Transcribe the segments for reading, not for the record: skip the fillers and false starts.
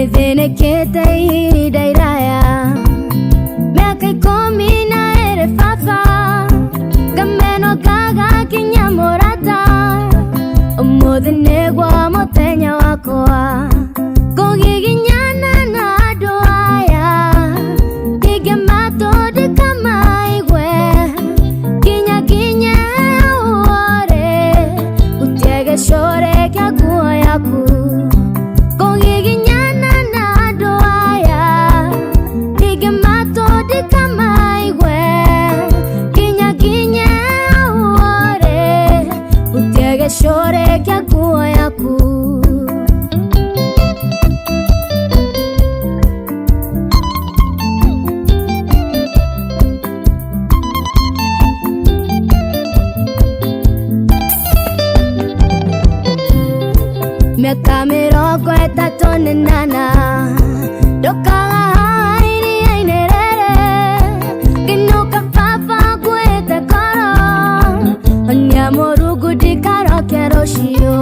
Dene kete dairaya Meka komi na ere fafa Gameno kaga kinya morata Omodene gwa motenya wakoa Kogi ginyana na doaya Kige mato de kama igwe Kinya kinya uore Utiege shore kia kuwa yaku Kogi ginyana na doaya Kige mato de kama igwe Kinya kinya uore Utiege shore kia kuwa yaku Miaka mirongo ĩtatũ nana ndokaga hairi ainerere Nginuka baba ngwĩte koro Onia mũrungu ndikaroke rũciũ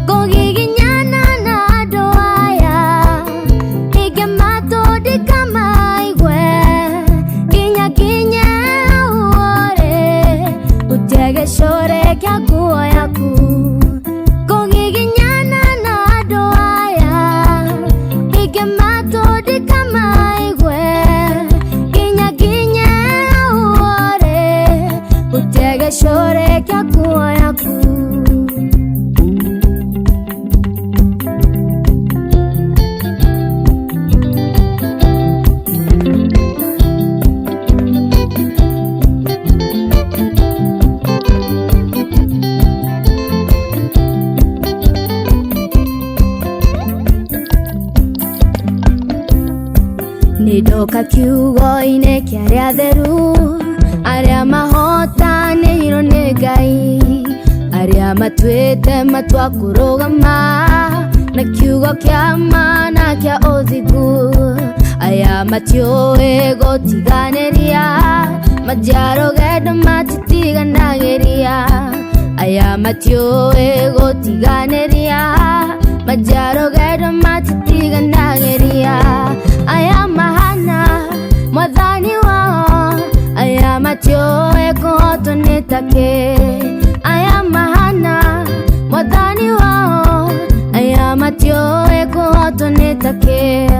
Kũgiginyana na andũ aya Ige matũ ndikamaigue Kinya uore Utie gĩcũrĩ kĩa nguo yaku Shore kia kuwa yaku Nidoka kiugo ine kiaria theru Aria mahota nehiro negai Aria matuete matua kurugama Na kiugo kia mana kia othigu Aya matioe gotiganeria Majaro gedo matitigandageria Aya matioe gotiganeria Majaro gedo matitigandageria Aya mahana mwadhani wao Aya matioe koto nitake Aya mahana mwadhani wao Aya matioe koto nitake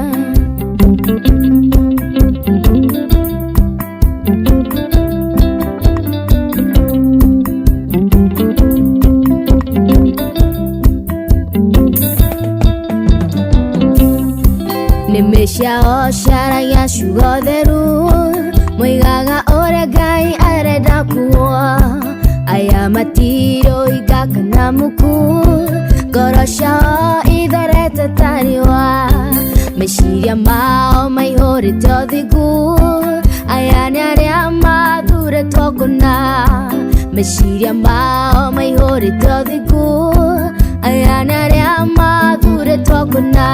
Nimeshaosha raya shugo theru Mwigaga ore gai areda kuwa Aya matiro igaka na muku Gorosha idharete tariwa Meshiria mao maihore tothigu Aya niaria madhure tokuna Meshiria mao maihore tothigu Aya niaria madhure tokuna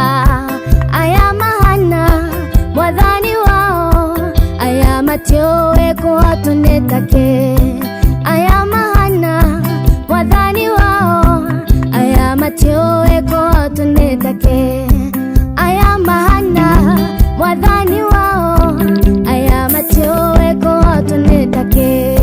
Aya mahana mwadhani wao Aya matioe kuhatu nitake Aya mahana mwadhani wao Aya matioe kuhatu nitake Aya mahana mwadhani wao Aya matioe kuhatu nitake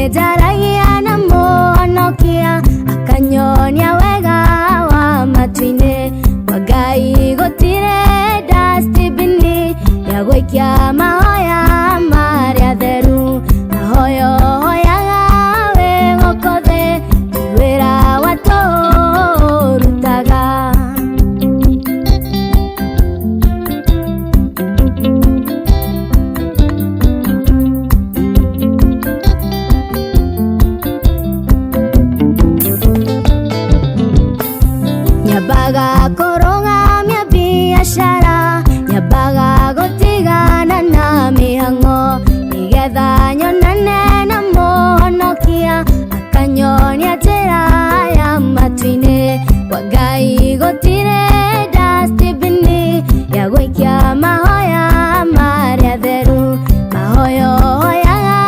njaragia na muhonokia akanyonia wega wa matu-inĩ wa Ngai gũtirĩ dustbin ya gũikia mahoya marĩa theru mahoya hoyaga wĩ gũkũ thĩ ti wĩra wa tũrutaga. Nyambaga kũrũgamia biacara, nyambaga gũtigana na mĩhang'o nĩgetha nyonane na mũhonokia akanyonia njĩra ya matu-inĩ wa Ngai gũtirĩ dustbin ya gũikia mahoya marĩa theru mahoya hoyaga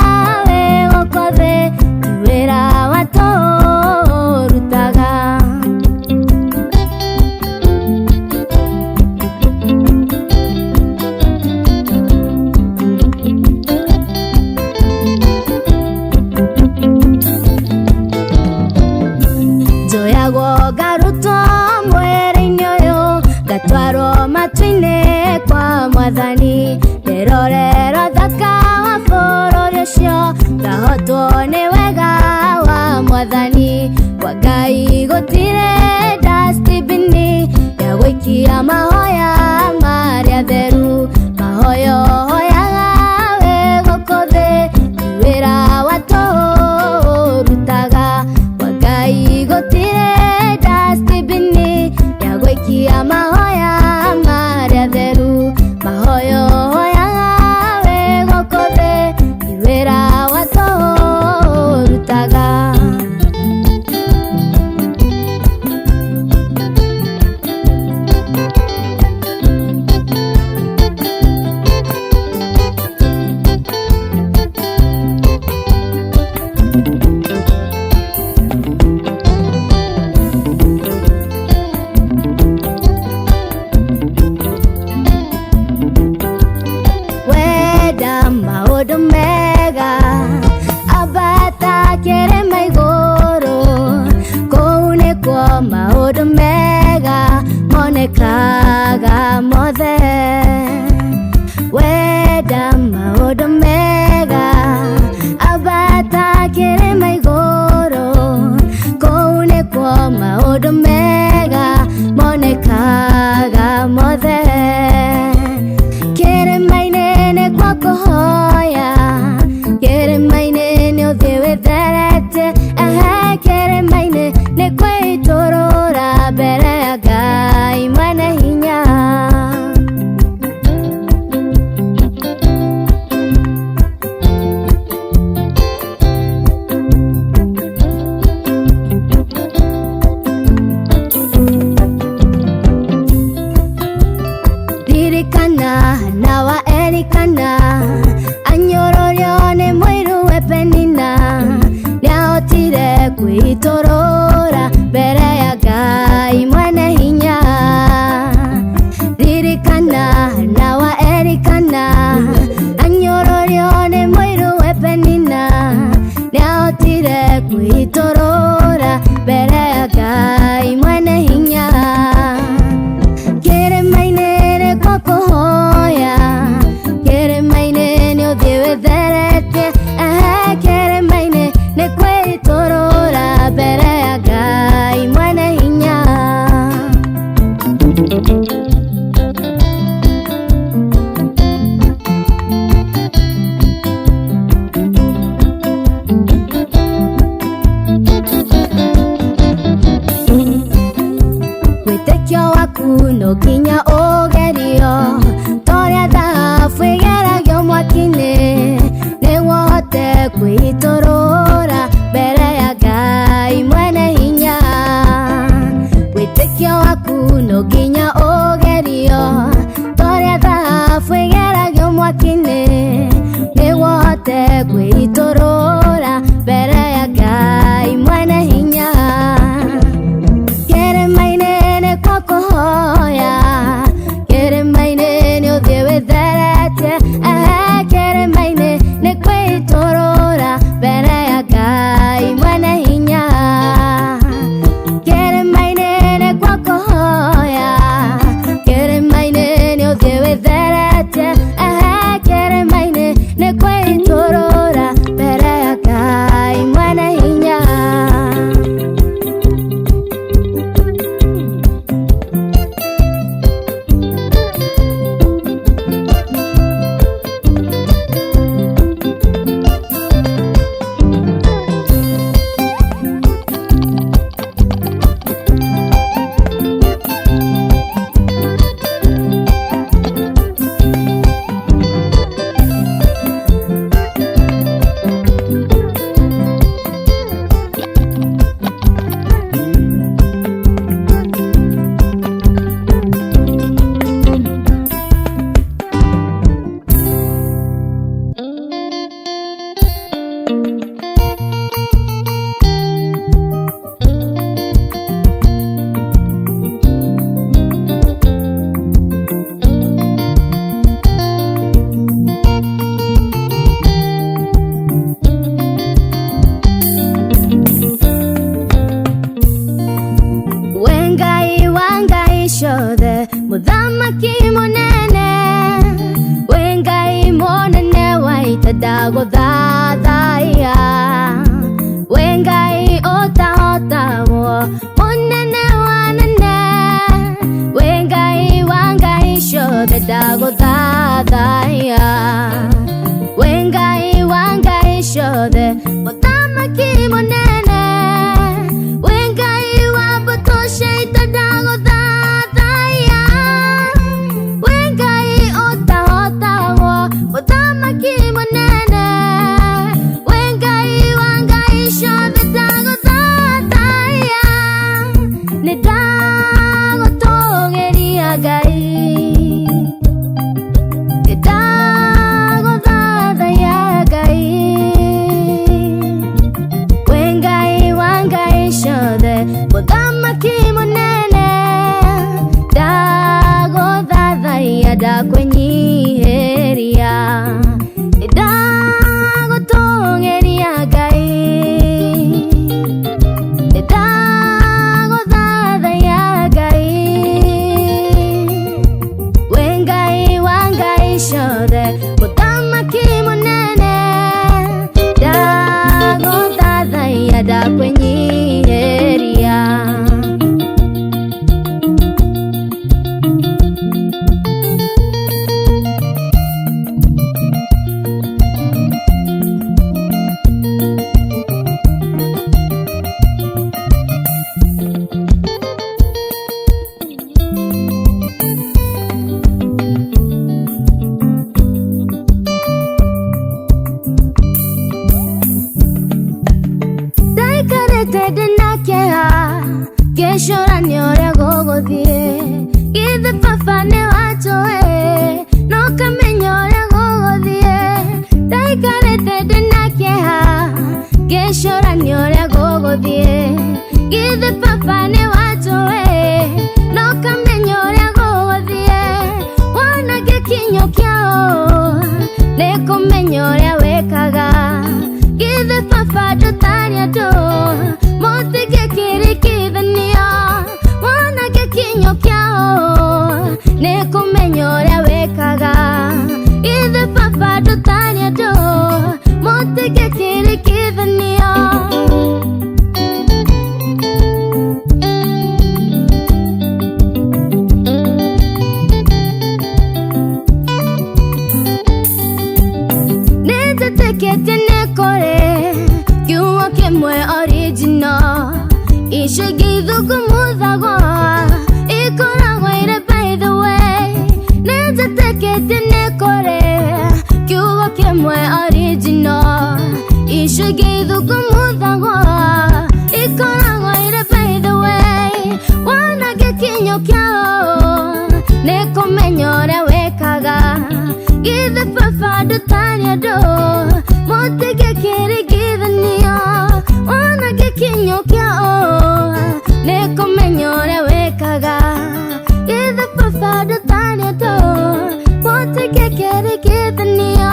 wĩ gũkũ thĩ ti wĩra wa tũrutaga. Njoyagwo ngarutwo mwĩrĩ-inĩ ũyũ ngatwarwo matu-inĩ kwa Mwathani ndĩrorerwo thaka wa bũrũri ũcio ngahotwo nĩ wega wa Mwathani wa Ngai gũtirĩ dustbin ya gũikia mahoya marĩa theru mahoya hoyaga wĩ gũkũ thĩ ti wĩra wa tũrutaga wa Ngai gũtirĩ dustbin ya gũikia mahoya marĩa theru mahoya hoyaga wĩ gũkũ thĩ ti wĩra wa tũrutaga. Wenda maũndũ mega ambata kĩrĩma igũrũ kũu nĩkuo maũndũ mega monekaga mothe. Wenda maũndũ mega ambata kĩrĩma igũrũ kũu nĩkuo maũndũ mega monekaga mothe. Kĩrĩma-inĩ nĩkuo kũhoya, kĩrĩma-inĩ nĩ ũthiĩ wĩtherete, kĩrĩma-inĩ nĩ kwĩitũrũra mbere ya Ngai mwene hinya. Ririkana na wa Elikana anyororio nĩ mũiru we Penina nĩahotire kwĩitũrũra mbere ya Ngai mwene hinya. Ririkana na wa Elikana anyororio nĩ mũiru we Penina nĩahotire kwĩitũrũra mbere ya Ngai mwene hinya. Kĩrĩma-inĩ nĩkuo kũhoya, kĩrĩma-inĩ nĩ ũthiĩ wĩtherete, kĩrĩma-inĩ nĩ kwĩitũrũra mbere ya Ngai mwene hinya. Wĩtĩkio waku no nginya ũgerio ta ũrĩa thahabu ĩgeragio mwaki-inĩ nĩguo ũhote kwĩitũrũra mbere ya Ngai mwene hinya. Wĩtĩkio waku no nginya ũgerio ta ũrĩa thahabu ĩgeragio mwaki-inĩ nĩguo ũhote kwĩitũrũra mbere ya Ngai mwene hinya. Kĩrĩma-inĩ nĩkuo kũhoya, Muthamaki munene wengai munene waitadago thathaia wengai otahotawo munene wanene wengai wangai shothe dago thathaia wengai wangai shothe muthamaki munene wengai wabutoshe itadago da kwenyiheria dago tongeria gai dago dadaya gai wengai wangai shode mutamaki munene dago dadaya da kwenyiheria Keshora nyore gogo die Githe papa ne watoe No kame nyore gogo die Daikarete dena keha Keshora nyore gogo die Githe papa ne watoe No kame nyore gogo die Wana ke kinyo kiao Neko me nyore wekaga Githe papa dotania do Mote ke kiriki dania Wana ke kinyo kiao Neko menyore wekaga Githe papa dotania do Mote ke kiriki dania Nete teke tene kore Kiuwa kemwe original Ishigidu kumudhago Ikora waire by the way Nete teke tene kore Kiuwa kemwe original Ishigidu kumudhago Ikora waire by the way Wana ke kinyo kiao Neko menyore wekaga Githe papa dutania do Mote ke kiri githania Wana ke kinyo kiao Neko menyore wekaga Githe papa dutania do Mote ke kiri githania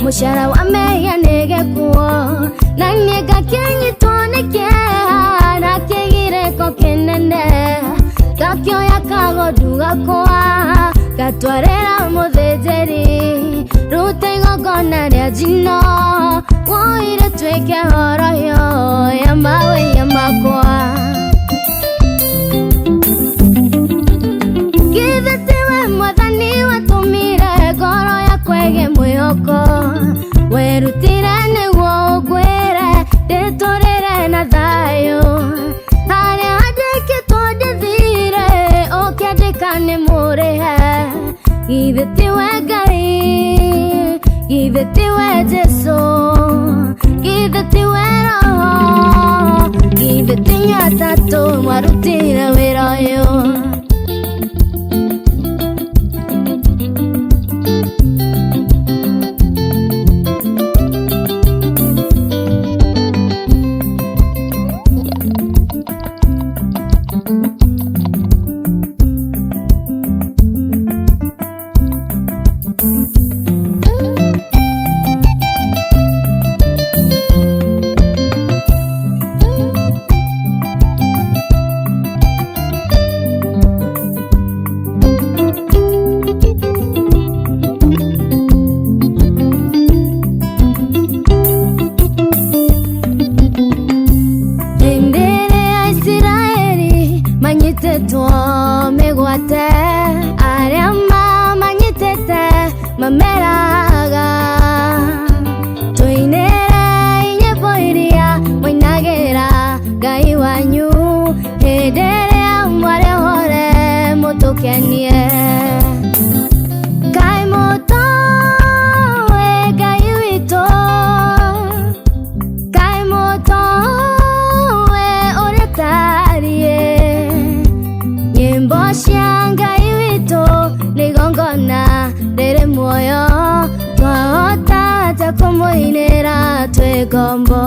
Mushara wa meya nege kuo Na nega kenyi tone ke Na kegire ko kenene gakioya kagondu gakwa gatwarera muthĩnjĩri rute igongona rĩa njino woire twĩke horoyo ya mawĩya makwa githe tiwe mwathani watũmire ngoro yakwa ĩgĩe mwĩhoko werutire nĩguo ũngwĩre ndĩtũrĩre na thayũ harĩa wandĩkĩtwo ndĩthire ũkĩandĩka nĩ mũrĩhe githe tiwe Ngai githe tiwe Jesũ githe tiwe Roho githe ti inyuĩ atatũ mwarutire wĩra ũyũ mĩgwate arĩa mamanyitĩte mameraga tũinĩre nyĩmbo iria mwainagĩra Ngai wanyu hĩndĩ ĩrĩa mwarehore mũtũkenie Ngai mũtoĩ Ngai witũ Ngai mũtoĩ ũrĩa tariĩ nyĩmbo cia Ngai witũ nĩ igongona rĩrĩ muoyo twahota atĩa kũmũinĩra twĩ ngombo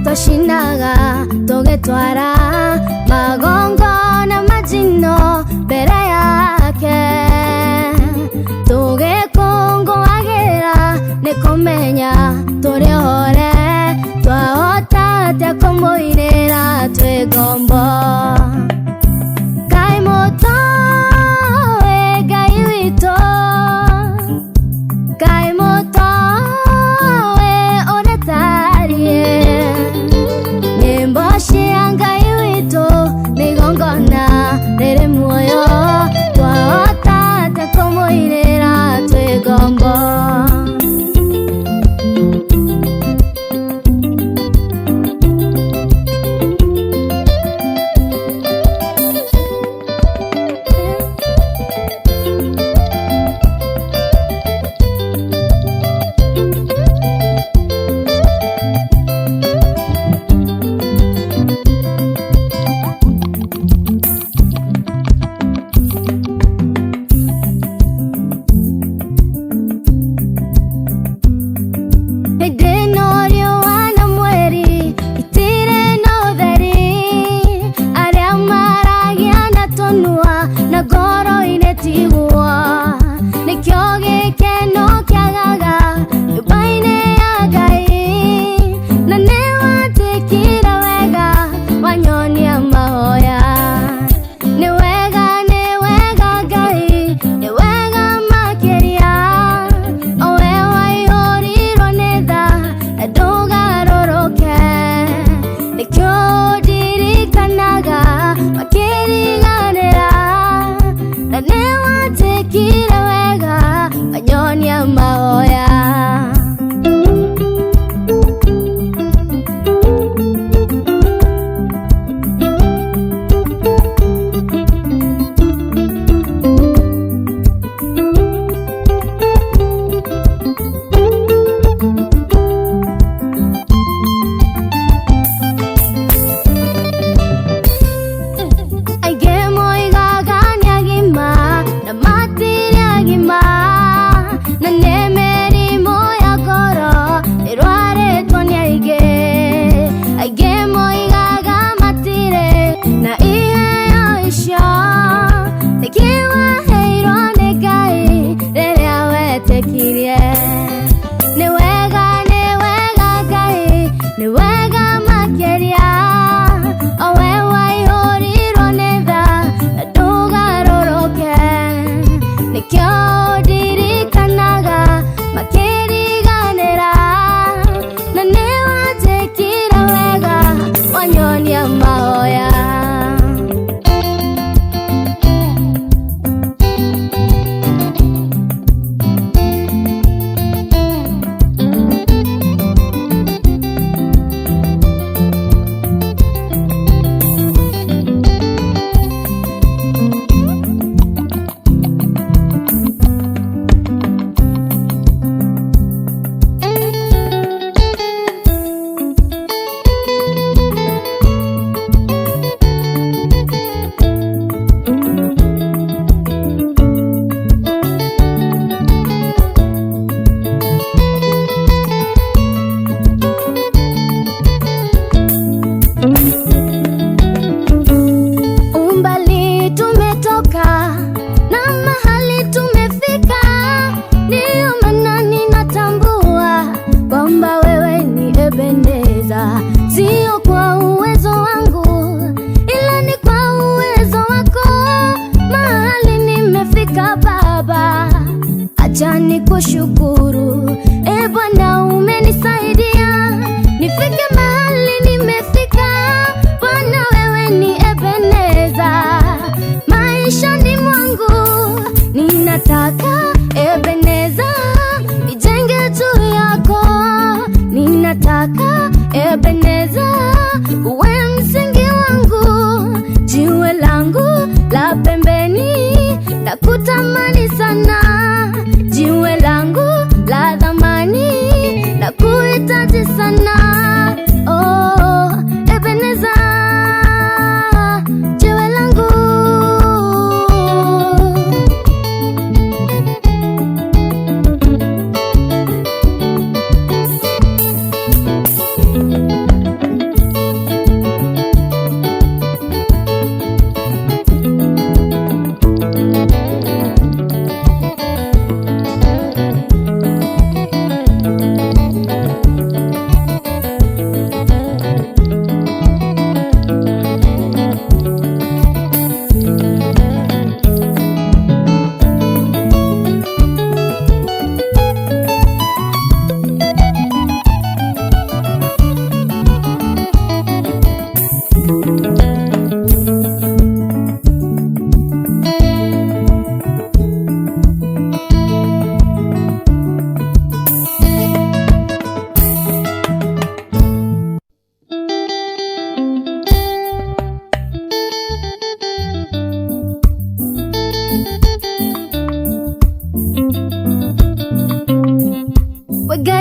twacinaga tũgĩtwara magongona majino mbere yake tũgĩkũngũagĩra nĩ kũmenya tũrĩ ohore twahota atĩa kũmũinĩra twĩ ngombo Ngai mũtoĩ Ngai witũ Ngai mũtoĩ ũrĩa tariĩ nyĩmbo cia Ngai witũ nĩ igongona rĩrĩ muoyo twahota atĩa kũmũinĩra twĩ ngombo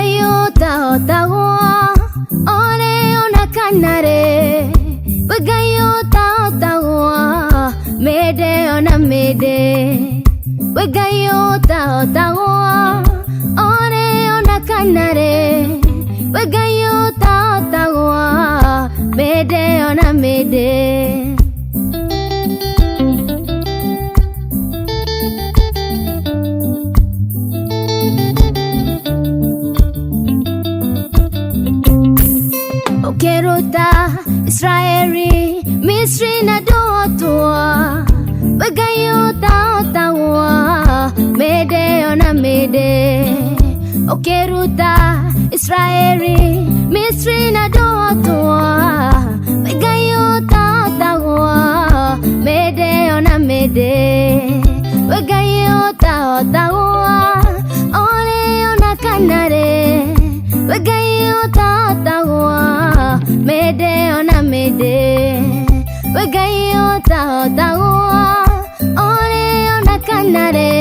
Wegayo taotago ore ona kanare. Wegayo taotago mede ona mede. Wegayo taotago ore ona kanare. Wegayo taotago mede ona mede. Okeruta Israeli Misri na dotoa. Wegayo taotago mede ona mede. Okeruta Israeli Misri na dotoa. Wegayo taotago mede ona mede. Wegayo taotago ore ona kanare. Wegayo taotago mede ona mede. Wegayo taotago ore ona kanare.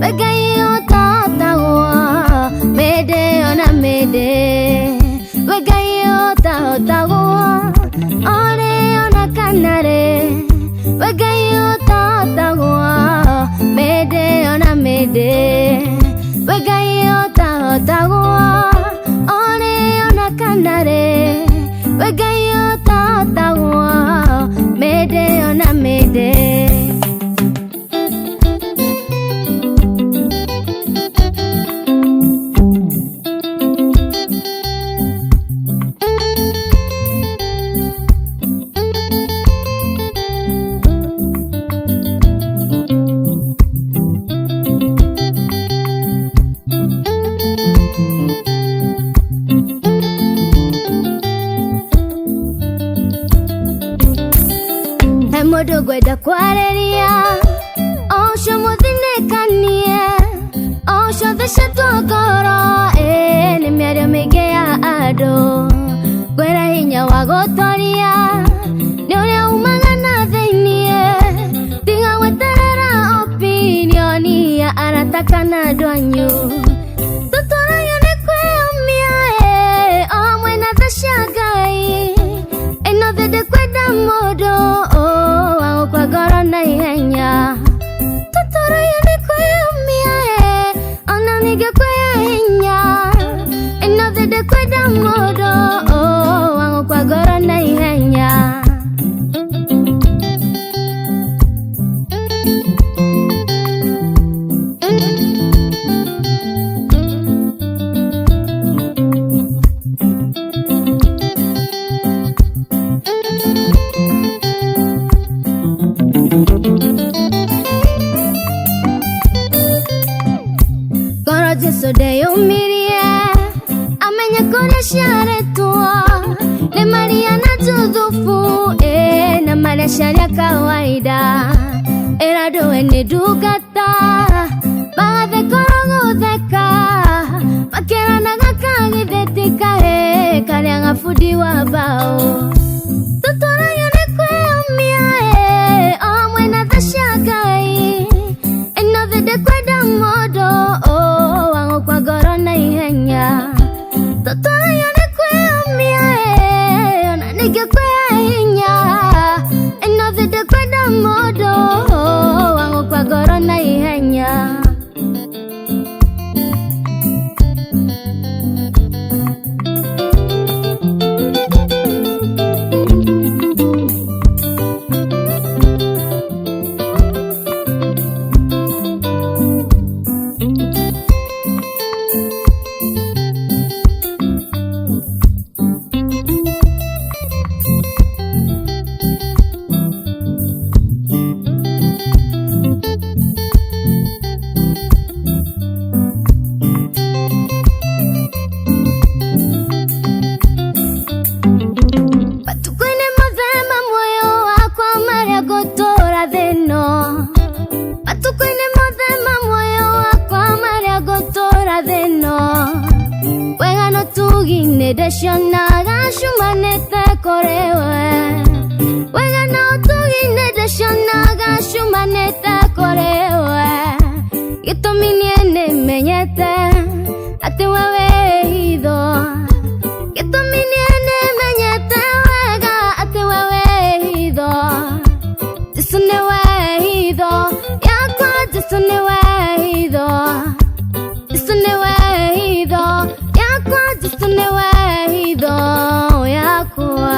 Wegayo taotago mede ona mede. Wegayo taotago ore ona kanare. Wegayo taotago mede ona mede. Wegayo taotago ore ona kanare. Wegayo taotago mede ona mede. Modo gweda kwareria osho modine kanie. Osho vesha tuogoro ni miario megea ado. Gwera hinya wagotoria ni uria umagana theinie. Tiga weterera opinioni ya arataka na dwanyu. Tutorayo ni kweumia o mwena thashagai. Enothe de kweda modo kwa goro na ihenya. Tutorayo ni kweumia ona nige kwenya. Enothe de kweda modo kwa goro na ihenya. Jesu de umirie amenya kore share tua. Ne Maria na tudufu na Maria sharia kawaida. Erado ene dugata baga korogo deka. Makera na gakagi detika kare ngafudi wa bao. Tutorayo ne kweumia o mwena thashagai. Enothe de kweda modo kwa goro na ihenya. Tutorayo ni kweumia ona nige kwenya. Enothe de kweda modo kwa goro na ihenya. Deshona gashumanete korewe. Wega no tugine deshona gashumanete korewe. Gito miniene menyete ate wewe yakwa Jesu niwe hitho yakwa.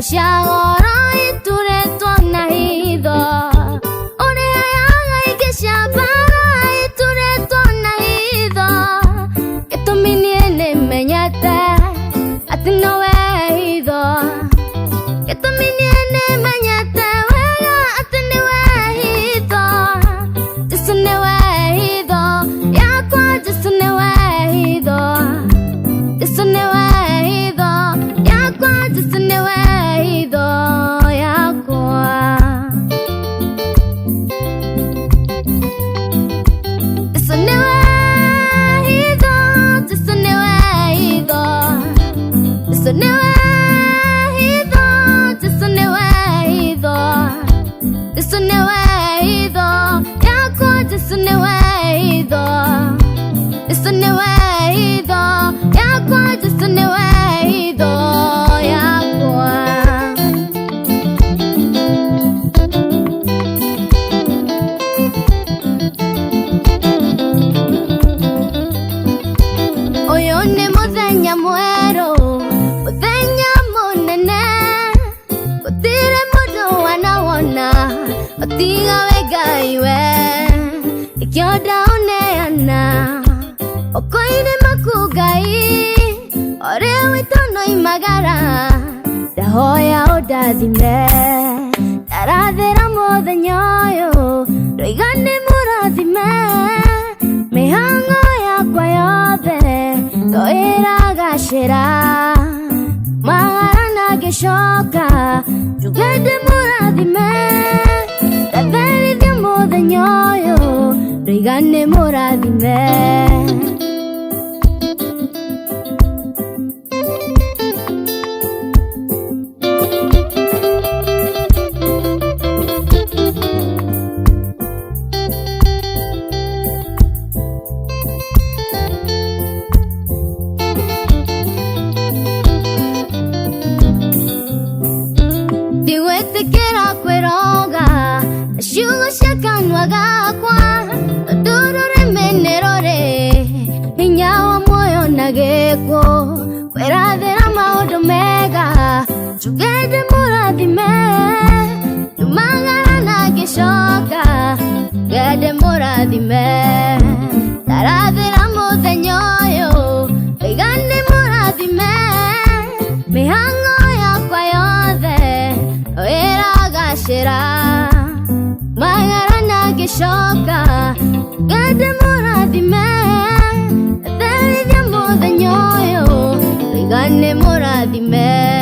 Shagora iture tona hido ore ayaga ikesha para iture tona hido ketominiene menyata atino hido ketominiene menyata wega atini hido Jesune hido yakwa Jesune hido Jesune hido yakwa Jesune Tiga vega iwe ikyoda oneana okoine makugai ore witono imagara dahoya odadime daradera modenyoyo roigane muradime mihango yakwa yothe toira gashira magara nagishoka jugede muradime Nyoyo, rigane moradime. Diwete kera kweroga, shugo shakanwaga kwa dorore menerore minyawa moyo nageko kweradera maudo mega jugede muradime tumagara nagishoka gede muradime daradera modenyoyo igande muradime mihango yakwa yothe oera gashira magara nagishoka gede muradime daradera modenyoyo igande muradime.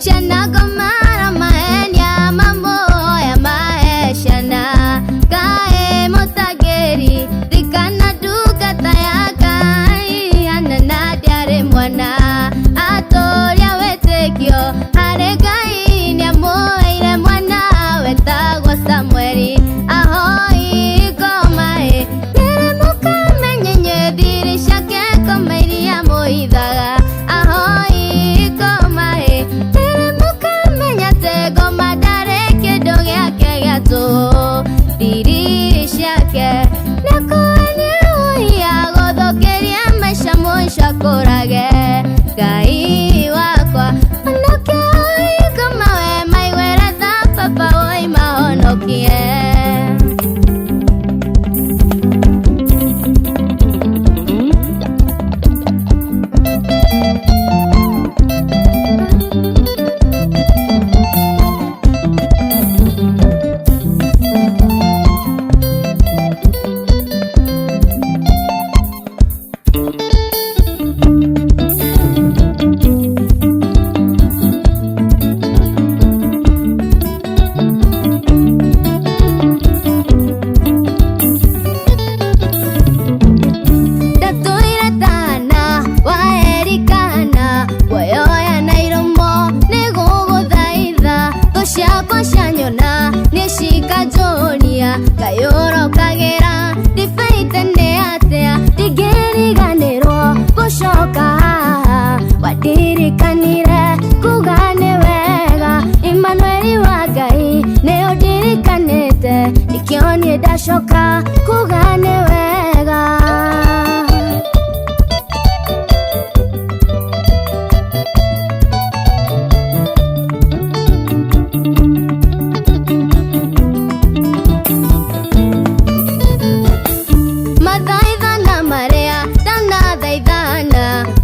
Shana gomara maenya mamoya maeshana kae motageri dikana duka tayakai anana diare mwana atoria wetekio haregai ni amoire mwana wetagwa Samueli ahoi gomae nere muka menyenye dirisha ke komairia moidaga ahoi gomae nere muka menyate gomadare ke doge akegato dirisha ke nakoani oia godokeria maisha moisha korage gai wakwa anoke oi gomawe maiwera da papa oi mahonokie. Kayoro kagera difaite neatea digeriganero gushoka wadirikanire kugane wega Emmanuel wagai neodirikanete ikioni dashoka kugane wega.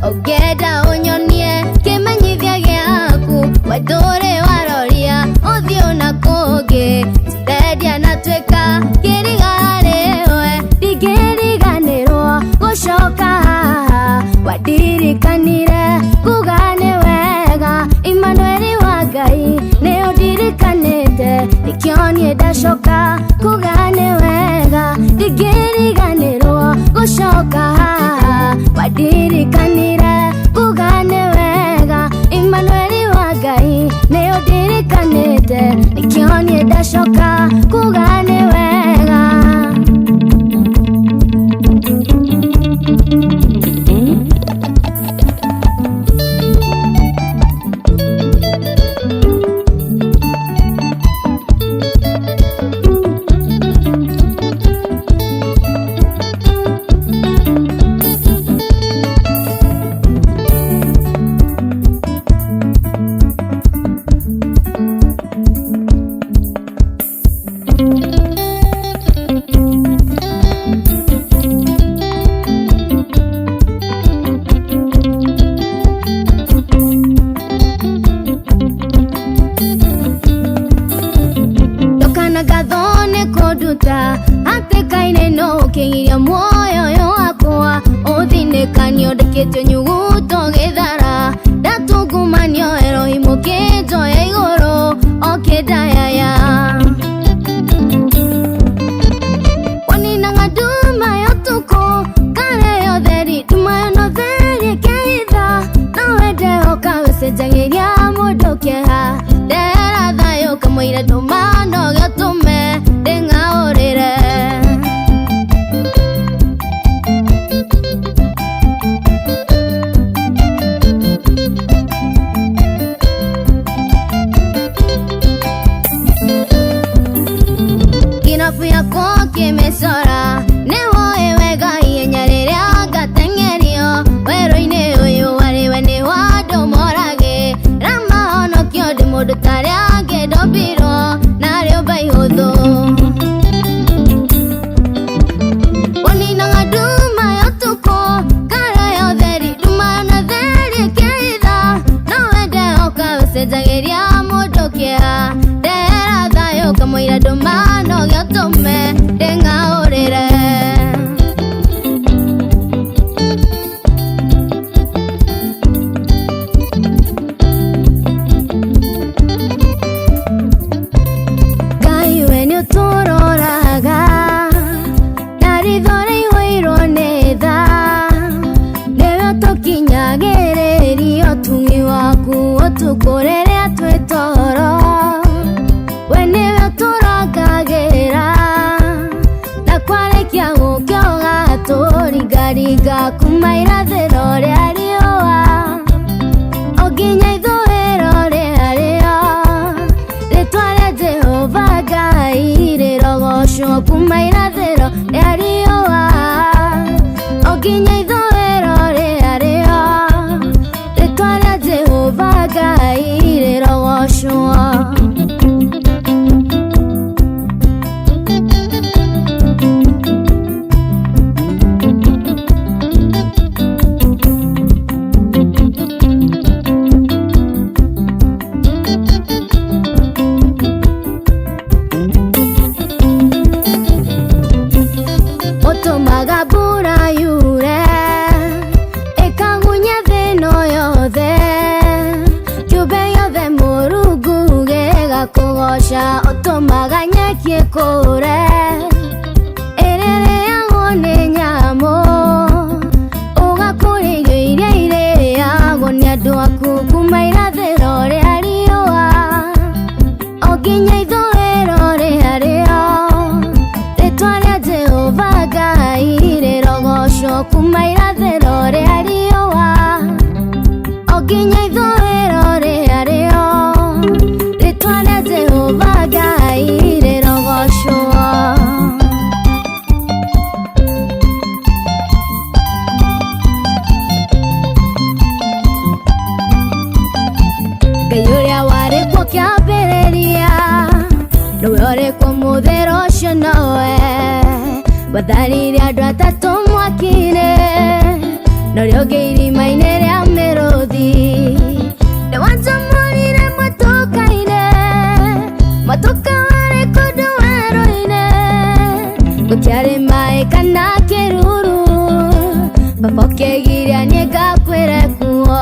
Ogeda onyonie kemenyithia giaku wadore waroria othio na koge tiredia na tweka kirigarewe digeriganirwo gushoka wadirikanire kugane wega Emmanuel wagai neodirikanete ikionie dashoka kugane wega digeriganirwo gushoka wadirikanire kugane wega Emmanuel wagai neodirikanete ikionie dashoka kugane wega. Ate kaine no kengiria moyo yo akwa othine kanyo dekete nyuguto gedara datugumanyo erohimo keto ya igoro okedaya wanina ngaduma yotuko kare yotheri duma no theri keitha nawede okawe jangiria mudokeha dera thayo kamoira domano gatume dengaorire kinafu yako kimesora newo ewega yenyarere agatengerio weroine uyu wariwe ni wadomorage rama ono kiodi mudu tariage dobiro nario baihudhu wanina ngaduma yotuko kara yotheri duma na theri keitha nawede okawe jangiria mudokea dera thayo kamoira domano gatume dengaorire. kurere twetoro wene turangagera na kwarekia gukioga turigariga kumaira thero ria riua oginya ithuiro ria rio ritware Jehova Ngai rirogocwo kumaira thero ria riua oginya ithuiro ria rio ritware Jehova Ngai rirogocwo. Magabura yure ekagunya thino yothe kiumbe yothe Mũrungu gĩgakũgoca ũtũmaga nyeki ĩkũre ĩrĩrĩagwo nĩ nyamũ ũgakũrĩa irio iria irĩagwo nĩ andũ aku kuma irathĩro rĩa riũa o nginya ithũĩro rĩa rĩo rĩtwa rĩa Jehova Ngai rirogocwo kuma irathĩro rĩa riũa o nginya ithũĩro rĩa rĩo rĩtwa rĩa Jehova Ngai rirogocwo. Ngai ũrĩa warĩkuo kĩambĩrĩria nĩwe ũrĩkuo mũthero ũcio nowe watharire andũ atatũ mwaki-inĩ na ũrĩa ũngĩ irima-inĩ rĩa mĩrũthi nĩwanjamũrire mwatũka-inĩ mwatũka warĩ kũndũ werũ-inĩ gũtiarĩ maĩ kana kĩruru baba ũkĩgiria niĩ ngakuĩre kuo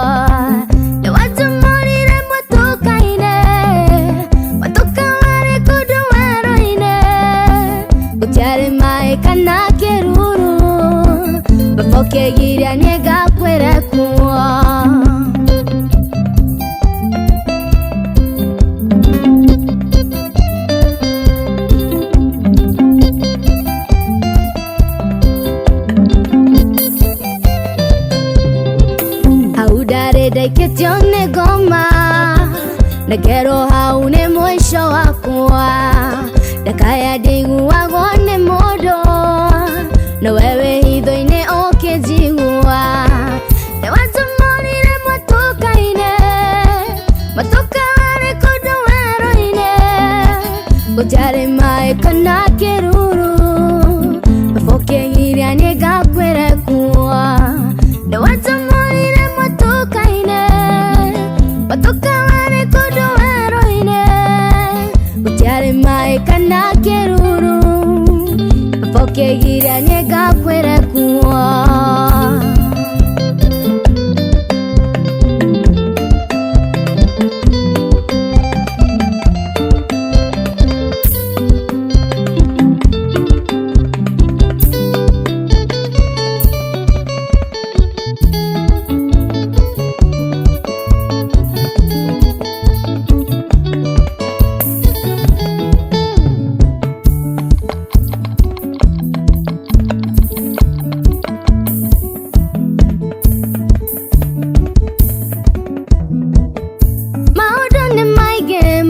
nĩwanjamũrire mwatũka-inĩ mwatũka warĩ kũndũ werũ-inĩ gũtiarĩ maĩ kana kĩruru baba ũkĩgiria niĩ ngakuĩre kuo. Hau ndarĩ ndaikĩtio nĩ ngoma na ngerwo hau nĩ mũico wakwa ndakaya ndĩiguagwo nĩ mũndũ no we wĩ hitho-inĩ ũkĩnjigua nĩwanjamũrire mwatũka-inĩ mwatũka warĩ kũndũ werũ-inĩ gũtiarĩ maĩ kana kĩruru baba ũkĩgiria niĩ ngakuĩre kuo nĩwanjamũrire mwatũka-inĩ mwatũka warĩ kũndũ werũ-inĩ gũtiarĩ maĩ kana kĩruru baba ũkĩgiria niĩ ngakuĩre kuo.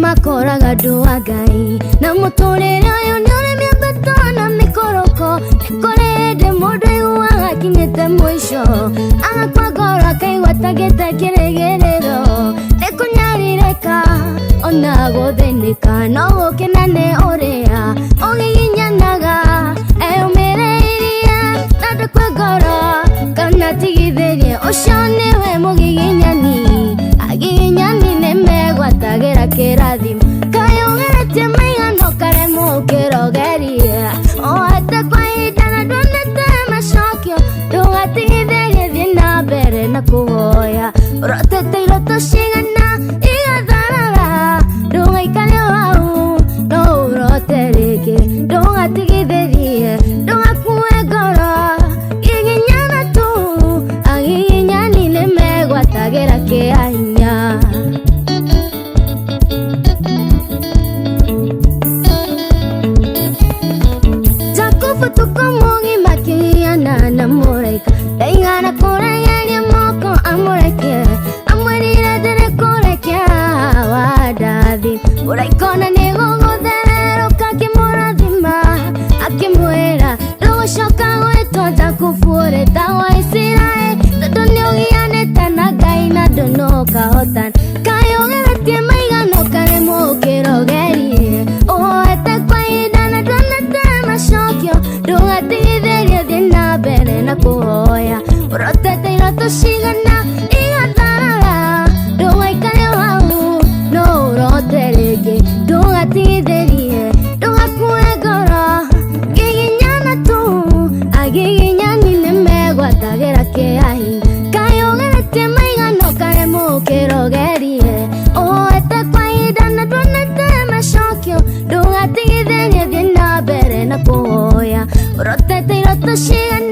Makoraga andũ a Ngai na mũtũrĩre ũyũ nĩ ũrĩ mĩambato na mĩkoroko nĩkũrĩ hĩndĩ mũndũ aiguaga akinyĩte mũico agakua ngoro akaigua atagĩte kĩrĩgĩrĩro nĩkũnyarirĩka ona gũthĩnĩka no gũkena nĩ ũrĩa ũgiginyanaga eyũmĩrĩirie na ndakua ngoro kana tigithĩrie ũcio nĩwe mũgiginyani agiginyani nĩmegwatagĩra kĩrathimo kayũgĩrĩtie maigano karemwo ũkĩrogeria ohete kwa ihinda na ndwonete macokio ndũgatigithĩrie thiĩ na mbere na kũhoya ũrotete iroto cigana igatharara ndũgaikare hau no ũrote rĩngĩ ndũgatigithĩrie ndũgakue ngoro giginyana tu agiginyani nĩmegwatagĩra kĩa hinya murathi uraikona ni guguthererũka akĩmũrathima akĩmwĩra ndũgũcoka gwĩtwo Jakubu ũrĩta wa Isiraeli tondũ nĩũgianĩte na Ngai na ndũnũkahotana kaĩ ũgeretie maigana ũkaremwo ũkĩrogerie ũhoete kwa ihinda na ndũnete macokio ndũgatigithĩrie thiĩ na mbere na kũhoya ũrotete iroto cigana igatharara ndũgaikare hau no ũrote rĩngĩ ndũgatigithĩrie ndũgakue ngoro ngiginyana tu agiginyani nĩmegwatagĩra kĩahi kaĩ ũgeretie maigana ũkaremwo ũkĩrogerie ũhoete kwa ihinda na ndũnete macokio ndũgatigithĩrie thiĩ na mbere na kũhoya ũrotete iroto cigana